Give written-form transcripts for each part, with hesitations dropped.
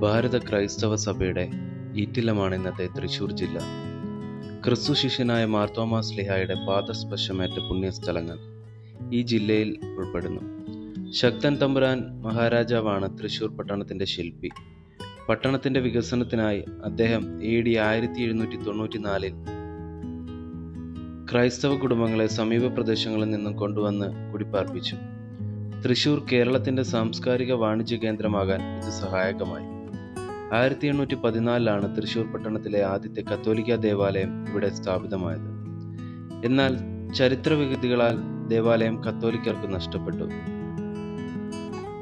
ഭാരത ക്രൈസ്തവ സഭയുടെ ഈറ്റില്ലമാണ് ഇന്നത്തെ തൃശൂർ ജില്ല. ക്രിസ്തു ശിഷ്യനായ മാർത്തോമാ ശ്ലീഹായുടെ പാദസ്പർശമേറ്റ പുണ്യസ്ഥലങ്ങൾ ഈ ജില്ലയിൽ ഉൾപ്പെടുന്നു. ശക്തൻ തമ്പുരാൻ മഹാരാജാവാണ് തൃശൂർ പട്ടണത്തിന്റെ ശില്പി. പട്ടണത്തിന്റെ വികസനത്തിനായി അദ്ദേഹം AD 1794 ക്രൈസ്തവ കുടുംബങ്ങളെ സമീപ പ്രദേശങ്ങളിൽ നിന്നും കൊണ്ടുവന്ന് കുടിപ്പാർപ്പിച്ചു. തൃശൂർ കേരളത്തിന്റെ സാംസ്കാരിക വാണിജ്യ കേന്ദ്രമാകാൻ ഇത് സഹായകമായി. 1814 തൃശൂർ പട്ടണത്തിലെ ആദ്യത്തെ കത്തോലിക്ക ദേവാലയം ഇവിടെ സ്ഥാപിതമായത്. എന്നാൽ ചരിത്രവികൃതികളാൽ ദേവാലയം കത്തോലിക്കർക്ക് നഷ്ടപ്പെട്ടു.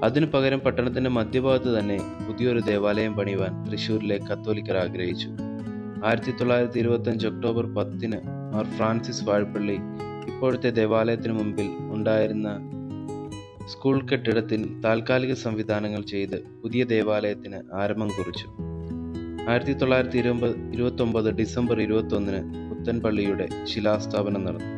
അതിനു പകരം പട്ടണത്തിന്റെ മധ്യഭാഗത്ത് തന്നെ പുതിയൊരു ദേവാലയം പണിയുവാൻ തൃശൂരിലെ കത്തോലിക്കർ ആഗ്രഹിച്ചു. 1925 ഒക്ടോബർ 10 മാർ ഫ്രാൻസിസ് വാഴപ്പള്ളി ഇപ്പോഴത്തെ ദേവാലയത്തിന് മുമ്പിൽ ഉണ്ടായിരുന്ന സ്കൂൾ കെട്ടിടത്തിൽ താൽക്കാലിക സംവിധാനങ്ങൾ ചെയ്ത് പുതിയ ദേവാലയത്തിന് ആരംഭം കുറിച്ചു. 1929 ഡിസംബർ 21 പുത്തൻപള്ളിയുടെ ശിലാസ്ഥാപനം നടന്നു.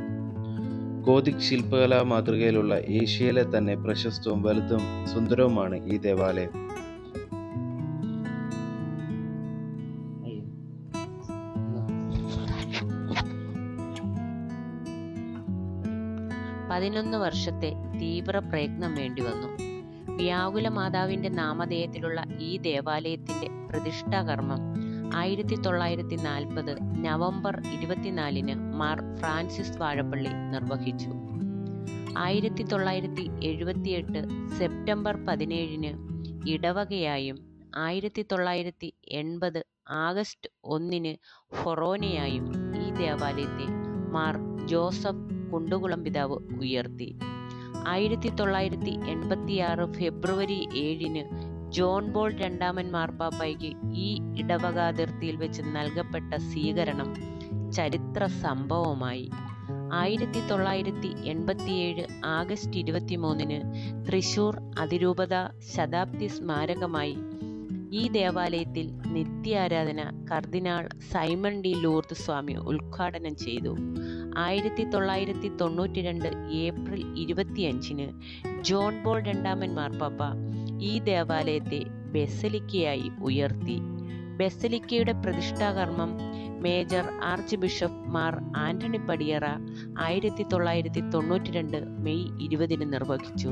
ഗോതിക് ശില്പകലാ മാതൃകയിലുള്ള ഏഷ്യയിലെ തന്നെ പ്രശസ്തവും വലുതും സുന്ദരവുമാണ് ഈ ദേവാലയം. പതിനൊന്ന് വർഷത്തെ തീവ്ര പ്രയത്നം വേണ്ടിവന്നു. വ്യാകുല മാതാവിന്റെ നാമധേയത്തിലുള്ള ഈ ദേവാലയത്തിന്റെ പ്രതിഷ്ഠാകർമ്മം 1940 നവംബർ 24 മാർ ഫ്രാൻസിസ് വാഴപ്പള്ളി നിർവഹിച്ചു. 1978 സെപ്റ്റംബർ 17 ഇടവകയായും 1980 ആഗസ്റ്റ് 1 ഫൊറോനയായും ഈ ദേവാലയത്തെ മാർ ജോസഫ് കുണ്ടുകുളം പിതാവ് ഉയർത്തി. 1986 ഫെബ്രുവരി 7 ജോൺ പോൾ II മാർപ്പാപ്പയ്ക്ക് ഈ ഇടവകാതിർത്തിയിൽ വെച്ച് നൽകപ്പെട്ട സ്വീകരണം ചരിത്ര സംഭവമായി. 1987 ആഗസ്റ്റ് 23 തൃശൂർ അതിരൂപത ശതാബ്ദി സ്മാരകമായി ഈ ദേവാലയത്തിൽ നിത്യാരാധന കർദിനാൾ സൈമൺ ഡി ലൂർദ് സ്വാമി ഉദ്ഘാടനം ചെയ്തു. 1992 ഏപ്രിൽ 25 ജോൺ പോൾ II മാർപ്പാപ്പ ഈ ദേവാലയത്തെ ബെസലിക്കയായി ഉയർത്തി. ബെസലിക്കയുടെ പ്രതിഷ്ഠാകർമ്മം major archbishop Mar Antony Padiyara 1992 May 20 നിർവഹിച്ചു.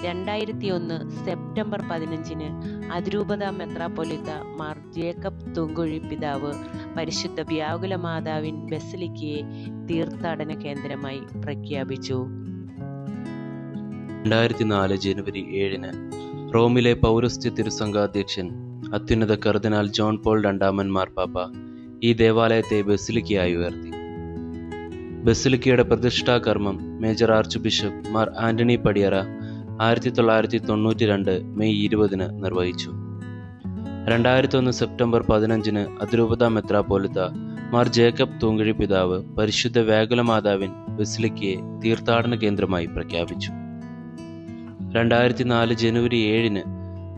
2001 സെപ്റ്റംബർ 15 അതിരൂപത മെത്രാപ്പൊലീത്ത മാർ ജേക്കബ് തൂങ്കുഴി പിതാവ് പരിശുദ്ധ വ്യാകുല മാതാവിൻ ബെസലിക്കയെ തീർത്ഥാടന കേന്ദ്രമായി പ്രഖ്യാപിച്ചു. 2004 ജനുവരി 7 റോമിലെ പൗരസ്ത്യ തിരുസംഘാധ്യക്ഷൻ അത്യുന്നത കർദിനാൾ ജോൺ പോൾ II മാർപ്പാപ്പ ഈ ദേവാലയത്തെ ബെസിലിക്കയായി ഉയർത്തി. ബെസിലിക്കയുടെ പ്രതിഷ്ഠാകർമ്മം major archbishop Mar Antony Padiyara 1992 May 20 നിർവഹിച്ചു. 2001 സെപ്റ്റംബർ 15 അതിരൂപത മെത്രാപ്പൊലീത്ത മാർ ജേക്കബ് തൂങ്കുഴി പിതാവ് പരിശുദ്ധ വ്യാകുല മാതാവിൻ ബെസിലിക്കയെ തീർത്ഥാടന കേന്ദ്രമായി പ്രഖ്യാപിച്ചു. 2004 ജനുവരി 7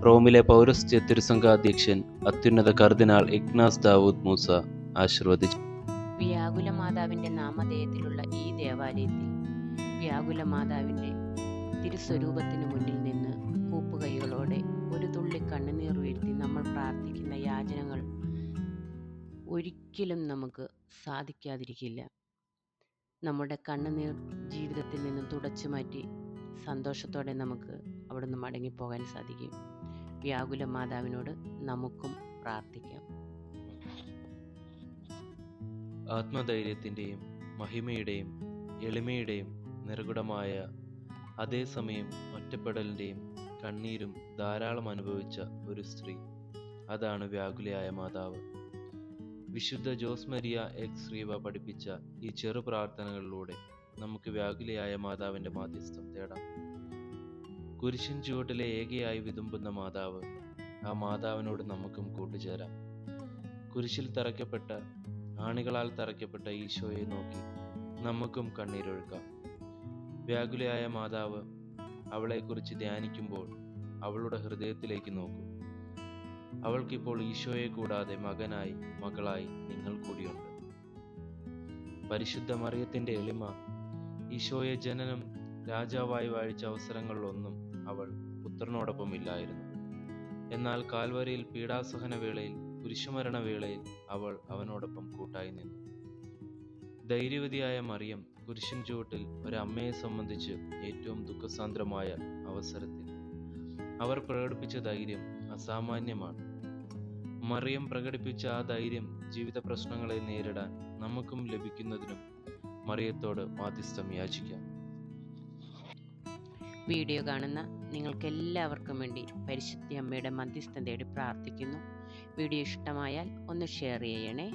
റോമിലെ പൗരസ്ത്യ തിരുസംഘാധ്യക്ഷൻ അത്യുന്നത കർദിനാൾ ഇഗ്നാസ് ദാവൂദ് മൂസ ആശീർവദിച്ചു. വ്യാകുല മാതാവിന്റെ നാമധേയത്തിലുള്ള ഈ ദേവാലയത്തിൽ വ്യാകുല മാതാവിന്റെ തിരുസ്വരൂപത്തിന് മുന്നിൽ നിന്ന് കൂപ്പുകൈകളോടെ ഒരു തുള്ളി കണ്ണുനീർ വീഴ്ത്തി നമ്മൾ പ്രാർത്ഥിക്കുന്ന യാചനകൾ ഒരിക്കലും നമുക്ക് സാധിക്കാതിരിക്കില്ല. നമ്മുടെ കണ്ണുനീർ ജീവിതത്തിൽ നിന്ന് തുടച്ചു മാറ്റി സന്തോഷത്തോടെ നമുക്ക് അവിടുന്ന് മടങ്ങിപ്പോകാൻ സാധിക്കും. വ്യാകുല മാതാവിനോട് നമുക്കും പ്രാർത്ഥിക്കാം. ആത്മധൈര്യത്തിൻ്റെയും മഹിമയുടെയും എളിമയുടെയും നിറകുടമായ അതേസമയം ഒറ്റപ്പെടലിൻ്റെയും കണ്ണീരും ധാരാളം അനുഭവിച്ച ഒരു സ്ത്രീ, അതാണ് വ്യാകുലയായ മാതാവ്. വിശുദ്ധ ജോസ് മരിയ എക്സ് റീവ പഠിപ്പിച്ച ഈ ചെറു പ്രാർത്ഥനകളിലൂടെ നമുക്ക് വ്യാകുലയായ മാതാവിൻ്റെ മാധ്യസ്ഥം തേടാം. കുരിശിൻ ചുവട്ടിലെ ഏകയായി വിതുമ്പുന്ന മാതാവ്, ആ മാതാവിനോട് നമുക്കും കൂട്ടുചേരാം. കുരിശിൽ തറയ്ക്കപ്പെട്ട ആണികളാൽ തറയ്ക്കപ്പെട്ട ഈശോയെ നോക്കി നമുക്കും കണ്ണീരൊഴുക്കാം. വ്യാകുലയായ മാതാവ്, അവളെക്കുറിച്ച് ധ്യാനിക്കുമ്പോൾ അവളുടെ ഹൃദയത്തിലേക്ക് നോക്കൂ. അവൾക്കിപ്പോൾ ഈശോയെ കൂടാതെ മകനായി മകളായി നിങ്ങൾ കൂടിയുണ്ട്. പരിശുദ്ധ മറിയത്തിന്റെ എളിമ, ഈശോയെ ജനനം രാജാവായി വാഴിച്ച അവസരങ്ങളിലൊന്നും അവൾ പുത്രനോടൊപ്പം ഇല്ലായിരുന്നു. എന്നാൽ കാൽവരിയിൽ പീഡാസഹന വേളയിൽ, കുരിശുമരണ വേളയിൽ അവൾ അവനോടൊപ്പം കൂട്ടായി നിന്നു. ധൈര്യവതിയായ മറിയം കുരിശിൻ ചുവട്ടിൽ ഒരമ്മയെ സംബന്ധിച്ച് ഏറ്റവും ദുഃഖസാന്ദ്രമായ അവസരത്തിൽ അവർ പ്രകടിപ്പിച്ച ധൈര്യം അസാമാന്യമാണ്. മറിയം പ്രകടിപ്പിച്ച ആ ധൈര്യം ജീവിത പ്രശ്നങ്ങളെ നേരിടാൻ നമുക്കും ലഭിക്കുന്നതിനും മറിയത്തോട് മാധ്യസ്ഥം യാചിക്കാം. വീഡിയോ കാണുന്ന നിങ്ങൾക്കെല്ലാവർക്കും വേണ്ടി പരിശുദ്ധ അമ്മയുടെ മധ്യസ്ഥം തേടി പ്രാർത്ഥിക്കുന്നു. വീഡിയോ ഇഷ്ടമായാൽ ഒന്ന് ഷെയർ ചെയ്യണേ.